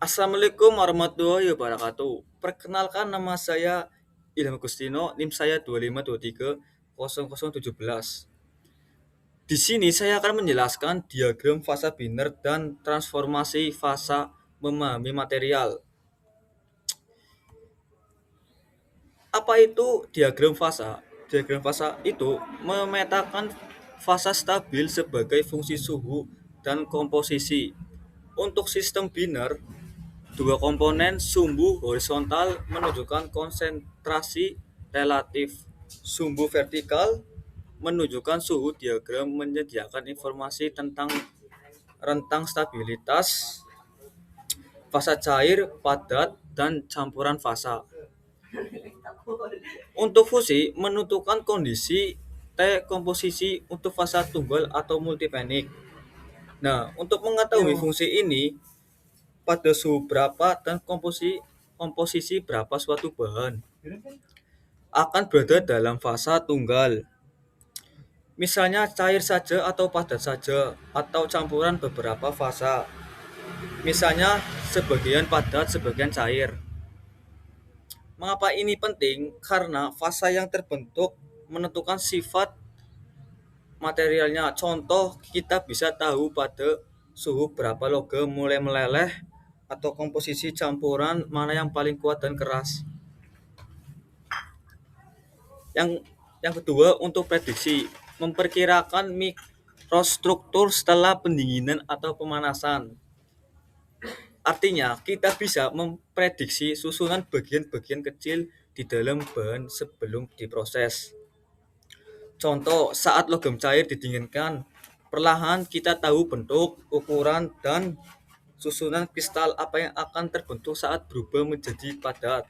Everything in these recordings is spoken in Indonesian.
Assalamualaikum warahmatullahi wabarakatuh. Perkenalkan nama saya Ilham Agustino, NIM saya 25230017. Di sini saya akan menjelaskan diagram fasa biner dan transformasi fasa memahami material. Apa itu diagram fasa? Diagram fasa itu memetakan fasa stabil sebagai fungsi suhu dan komposisi. Untuk sistem biner, dua komponen sumbu horizontal menunjukkan konsentrasi relatif. Sumbu vertikal menunjukkan suhu. Diagram menyediakan informasi tentang rentang stabilitas, fasa cair, padat, dan campuran fasa. Untuk fusi menentukan kondisi T komposisi untuk fasa tunggal atau multipenik. Nah, untuk mengetahui fungsi ini, pada suhu berapa dan komposisi berapa suatu bahan akan berada dalam fasa tunggal. Misalnya cair saja atau padat saja atau campuran beberapa fasa. Misalnya sebagian padat, sebagian cair. Mengapa ini penting? Karena fasa yang terbentuk menentukan sifat materialnya. Contoh, kita bisa tahu pada suhu berapa logam mulai meleleh atau komposisi campuran mana yang paling kuat dan keras. Yang kedua, untuk prediksi, memperkirakan mikrostruktur setelah pendinginan atau pemanasan. Artinya, kita bisa memprediksi susunan bagian-bagian kecil di dalam bahan sebelum diproses. Contoh, saat logam cair didinginkan, perlahan kita tahu bentuk, ukuran, dan susunan kristal apa yang akan terbentuk saat berubah menjadi padat.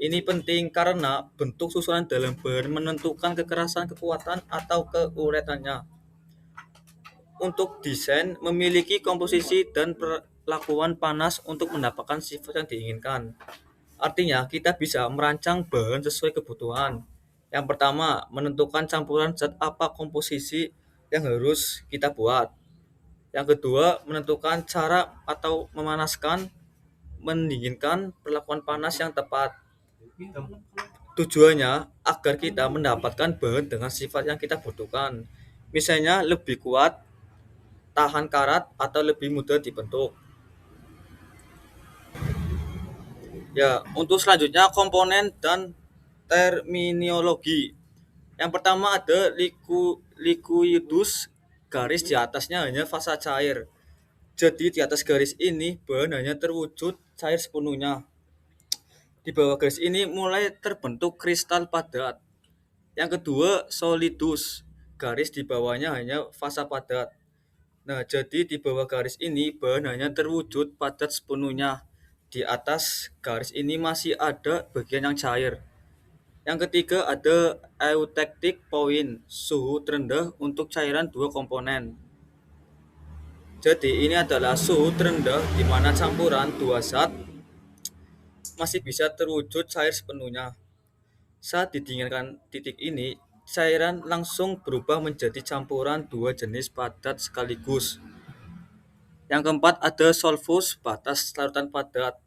Ini penting karena bentuk susunan dalam bahan menentukan kekerasan, kekuatan, atau keuretannya. Untuk desain, memiliki komposisi dan perlakuan panas untuk mendapatkan sifat yang diinginkan. Artinya, kita bisa merancang bahan sesuai kebutuhan. Yang pertama, menentukan campuran zat apa komposisi yang harus kita buat. Yang kedua, menentukan cara atau memanaskan, mendinginkan, perlakuan panas yang tepat. Tujuannya agar kita mendapatkan bahan dengan sifat yang kita butuhkan. Misalnya lebih kuat, tahan karat, atau lebih mudah dibentuk. Ya, untuk selanjutnya komponen dan terminologi. Yang pertama ada liquidus, garis di atasnya hanya fasa cair. Jadi di atas garis ini bahan hanya terwujud cair sepenuhnya. Di bawah garis ini mulai terbentuk kristal padat. Yang kedua solidus, garis di bawahnya hanya fasa padat. Nah, jadi di bawah garis ini bahan hanya terwujud padat sepenuhnya. Di atas garis ini masih ada bagian yang cair. Yang ketiga ada eutectic point, suhu terendah untuk cairan dua komponen. Jadi ini adalah suhu terendah di mana campuran dua zat masih bisa terwujud cair sepenuhnya. Saat didinginkan titik ini, cairan langsung berubah menjadi campuran dua jenis padat sekaligus. Yang keempat ada solvus, batas larutan padat.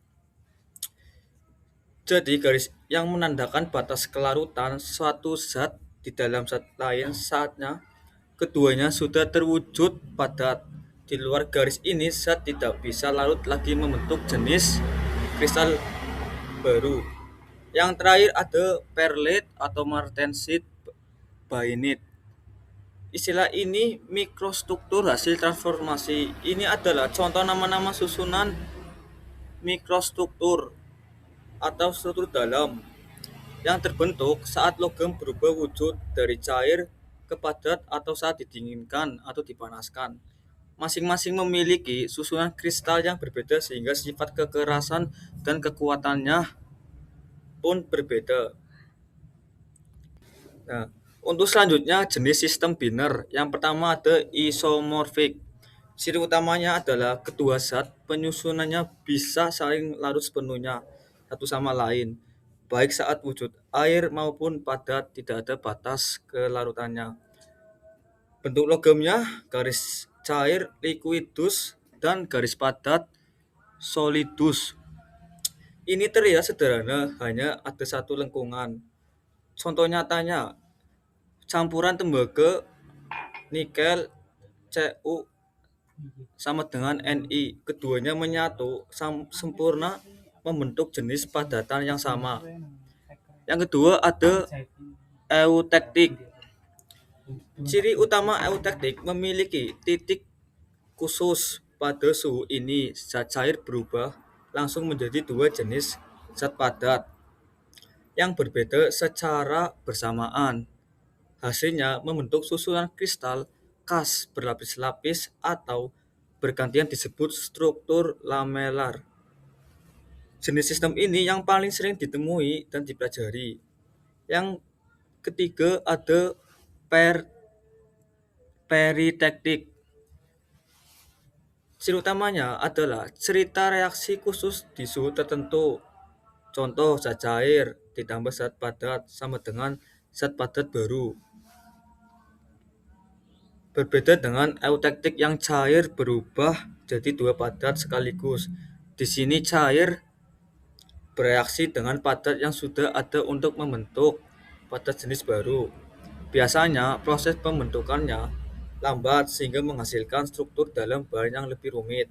Jadi garis yang menandakan batas kelarutan suatu zat di dalam zat lain saatnya keduanya sudah terwujud padat. Di luar garis ini zat tidak bisa larut lagi membentuk jenis kristal baru. Yang terakhir ada perlite atau martensite bainite. Istilah ini mikrostruktur hasil transformasi. Ini adalah contoh nama-nama susunan mikrostruktur atau struktur dalam yang terbentuk saat logam berubah wujud dari cair ke padat atau saat didinginkan atau dipanaskan. Masing-masing memiliki susunan kristal yang berbeda sehingga sifat kekerasan dan kekuatannya pun berbeda. Nah, untuk selanjutnya jenis sistem biner. Yang pertama ada isomorfik. Ciri utamanya adalah kedua zat penyusunannya bisa saling larut sepenuhnya satu sama lain. Baik saat wujud air maupun padat, tidak ada batas kelarutannya. Bentuk logamnya garis cair, liquidus, dan garis padat solidus. Ini terlihat sederhana, hanya ada satu lengkungan. Contoh nyatanya, campuran tembaga nikel Cu sama dengan Ni. Keduanya menyatu sempurna membentuk jenis padatan yang sama. Yang kedua ada eutektik. Ciri utama eutektik memiliki titik khusus. Pada suhu ini, zat cair berubah langsung menjadi dua jenis zat padat yang berbeda secara bersamaan. Hasilnya membentuk susunan kristal khas berlapis-lapis atau bergantian disebut struktur lamelar. Jenis sistem ini yang paling sering ditemui dan dipelajari. Yang ketiga ada peritektik. Ciri utamanya adalah cerita reaksi khusus di suhu tertentu. Contoh zat cair ditambah zat padat sama dengan zat padat baru. Berbeda dengan eutektik yang cair berubah jadi dua padat sekaligus. Di sini cair bereaksi dengan padat yang sudah ada untuk membentuk padat jenis baru. Biasanya proses pembentukannya lambat sehingga menghasilkan struktur dalam bahan yang lebih rumit.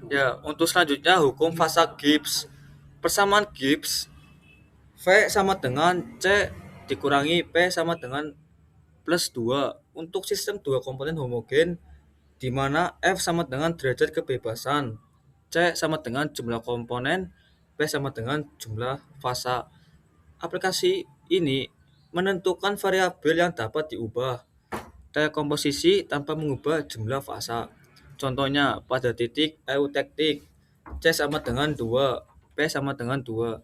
Ya, untuk selanjutnya hukum fasa Gibbs. Persamaan Gibbs V sama dengan C dikurangi P sama dengan plus 2 untuk sistem dua komponen homogen di mana F sama dengan derajat kebebasan, C sama dengan jumlah komponen, P sama dengan jumlah fasa. Aplikasi ini menentukan variabel yang dapat diubah, T komposisi tanpa mengubah jumlah fasa. Contohnya pada titik eutektik, C sama dengan 2, P sama dengan 2.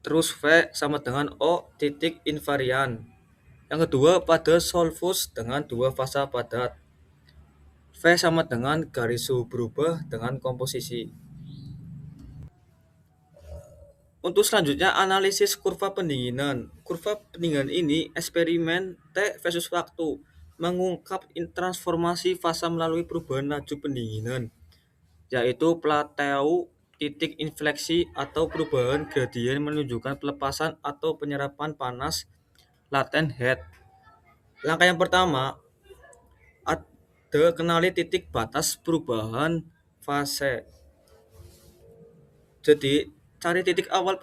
Terus V sama dengan O titik invarian. Yang kedua pada solvus dengan dua fasa padat. V sama dengan garis suhu berubah dengan komposisi. Untuk selanjutnya analisis kurva pendinginan. Kurva pendinginan ini eksperimen T versus waktu mengungkap transformasi fasa melalui perubahan laju pendinginan, yaitu plateau titik infleksi atau perubahan gradien menunjukkan pelepasan atau penyerapan panas latent heat. Langkah yang pertama ada kenali titik batas perubahan fase. Jadi cari titik awal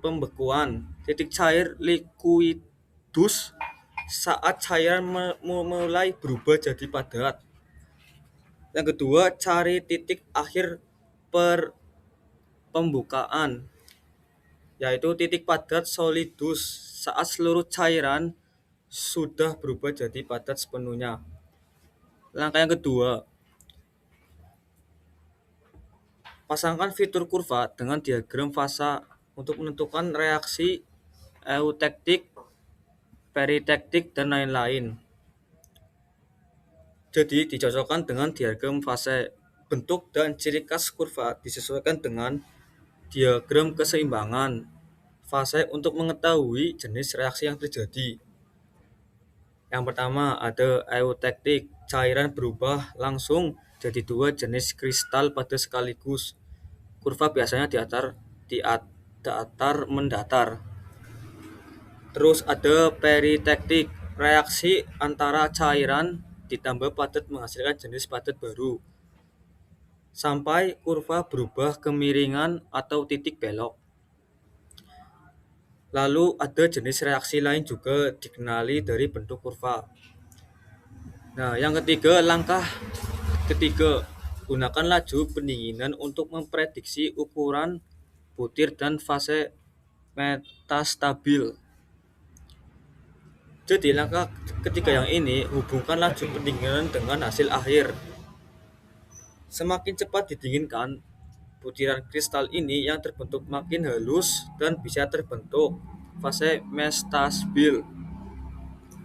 pembekuan titik cair liquidus saat cairan mulai berubah jadi padat. Yang kedua cari titik akhir pembukaan, yaitu titik padat solidus saat seluruh cairan sudah berubah jadi padat sepenuhnya. Langkah yang kedua, pasangkan fitur kurva dengan diagram fasa untuk menentukan reaksi eutektik, peritektik, dan lain-lain. Jadi dicocokkan dengan diagram fase. Bentuk dan ciri khas kurva disesuaikan dengan diagram keseimbangan fase untuk mengetahui jenis reaksi yang terjadi. Yang pertama ada eutektik, cairan berubah langsung jadi dua jenis kristal pada sekaligus. Kurva biasanya datar mendatar. Terus ada peritektik, reaksi antara cairan ditambah padat menghasilkan jenis padat baru. Sampai kurva berubah kemiringan atau titik belok. Lalu ada jenis reaksi lain juga dikenali dari bentuk kurva. Nah, yang ketiga, langkah ketiga, gunakan laju pendinginan untuk memprediksi ukuran butir dan fase metastabil. Jadi langkah ketiga yang ini hubungkan laju pendinginan dengan hasil akhir. Semakin cepat didinginkan, butiran kristal ini yang terbentuk makin halus dan bisa terbentuk fase metastabil.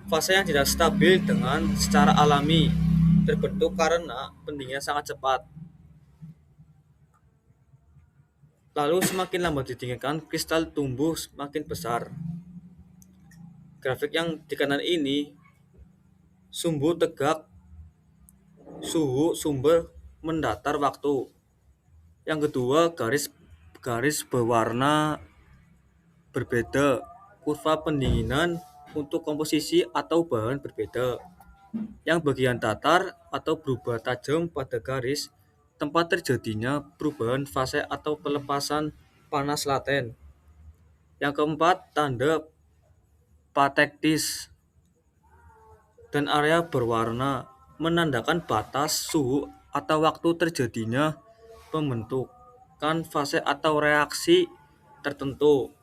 Fase yang tidak stabil dengan secara alami terbentuk karena pendinginan sangat cepat. Lalu semakin lambat didinginkan, kristal tumbuh semakin besar. Grafik yang di kanan ini sumbu tegak suhu sumber mendatar waktu. Yang kedua, garis berwarna berbeda, kurva pendinginan untuk komposisi atau bahan berbeda. Yang bagian datar atau berubah tajam pada garis, tempat terjadinya perubahan fase atau pelepasan panas laten. Yang keempat, tanda patektis dan area berwarna menandakan batas suhu atau waktu terjadinya pembentukan fase atau reaksi tertentu.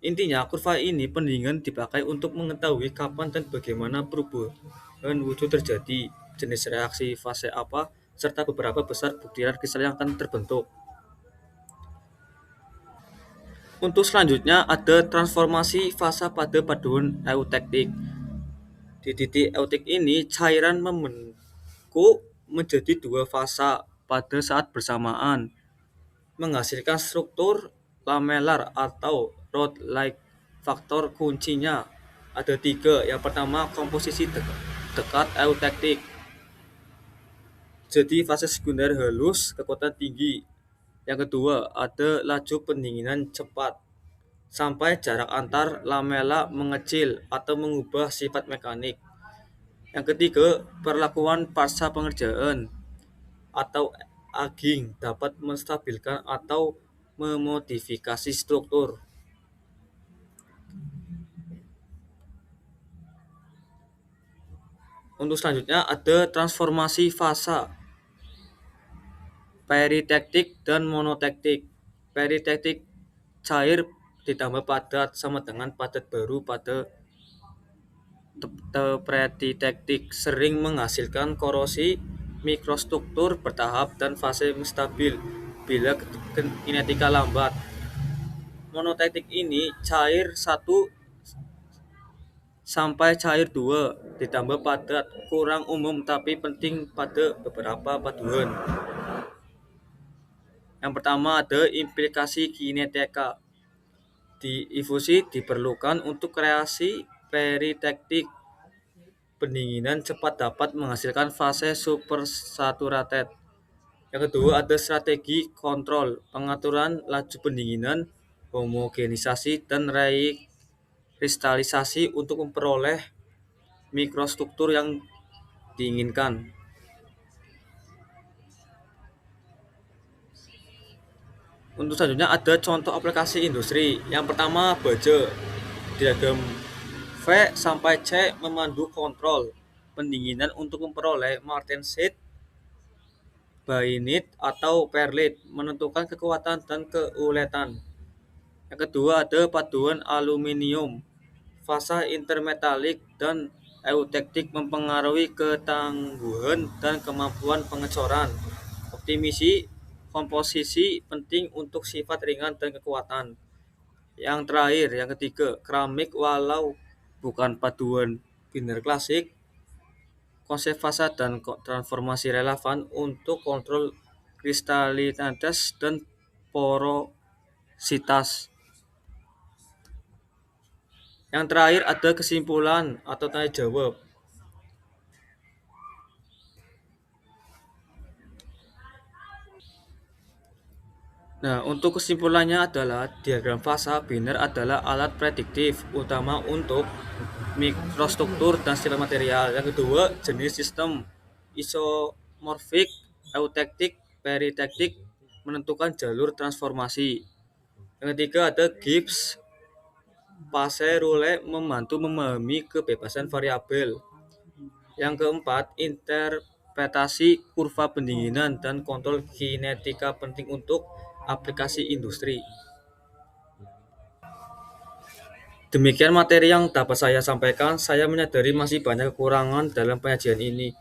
Intinya, kurva ini pendinginan dipakai untuk mengetahui kapan dan bagaimana perubahan wujud terjadi, jenis reaksi fase apa, serta beberapa besar butiran kristal yang akan terbentuk. Untuk selanjutnya ada transformasi fase pada paduan eutektik. Di titik eutik ini, cairan membengkak menjadi dua fasa pada saat bersamaan, menghasilkan struktur lamelar atau rod-like. Faktor kuncinya ada tiga. Yang pertama, komposisi dekat eutektik. Jadi fase sekunder halus, kekuatan tinggi. Yang kedua, ada laju pendinginan cepat sampai jarak antar lamela mengecil atau mengubah sifat mekanik. Yang ketiga, perlakuan pasca pengerjaan atau aging dapat menstabilkan atau memodifikasi struktur. Untuk selanjutnya ada transformasi fasa peritektik dan monotektik. Peritektik cair ditambah padat sama dengan padat baru pada peritektik sering menghasilkan korosi mikrostruktur bertahap dan fase stabil bila kinetika lambat. Monotektik ini cair 1 sampai cair 2 ditambah padat kurang umum tapi penting pada beberapa paduan. Yang pertama ada implikasi kinetika. Difusi diperlukan untuk kreasi peritektik. Pendinginan cepat dapat menghasilkan fase supersaturated. Yang kedua ada strategi kontrol, pengaturan laju pendinginan, homogenisasi dan rekristalisasi untuk memperoleh mikrostruktur yang diinginkan. Untuk selanjutnya ada contoh aplikasi industri. Yang pertama baja. Diagram V sampai C memandu kontrol pendinginan untuk memperoleh martensite, bainit atau perlit, menentukan kekuatan dan keuletan. Yang kedua ada paduan aluminium. Fasa intermetalik dan eutektik mempengaruhi ketangguhan dan kemampuan pengecoran. Optimisi komposisi penting untuk sifat ringan dan kekuatan. Yang terakhir, yang ketiga, keramik walau bukan paduan binder klasik, konsep fasa dan transformasi relevan untuk kontrol kristalinitas dan porositas. Yang terakhir ada kesimpulan atau tanya jawab. Nah, untuk kesimpulannya adalah diagram fasa biner adalah alat prediktif utama untuk mikrostruktur dan sifat material. Yang kedua, jenis sistem isomorfik, eutektik, peritektik menentukan jalur transformasi. Yang ketiga ada Gibbs fase rule membantu memahami kebebasan variabel. Yang keempat, interpretasi kurva pendinginan dan kontrol kinetika penting untuk aplikasi industri. Demikian materi yang dapat saya sampaikan. Saya menyadari masih banyak kekurangan dalam penyajian ini.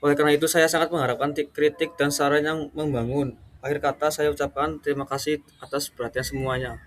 Oleh karena itu, saya sangat mengharapkan kritik dan saran yang membangun. Akhir kata, saya ucapkan terima kasih atas perhatian semuanya.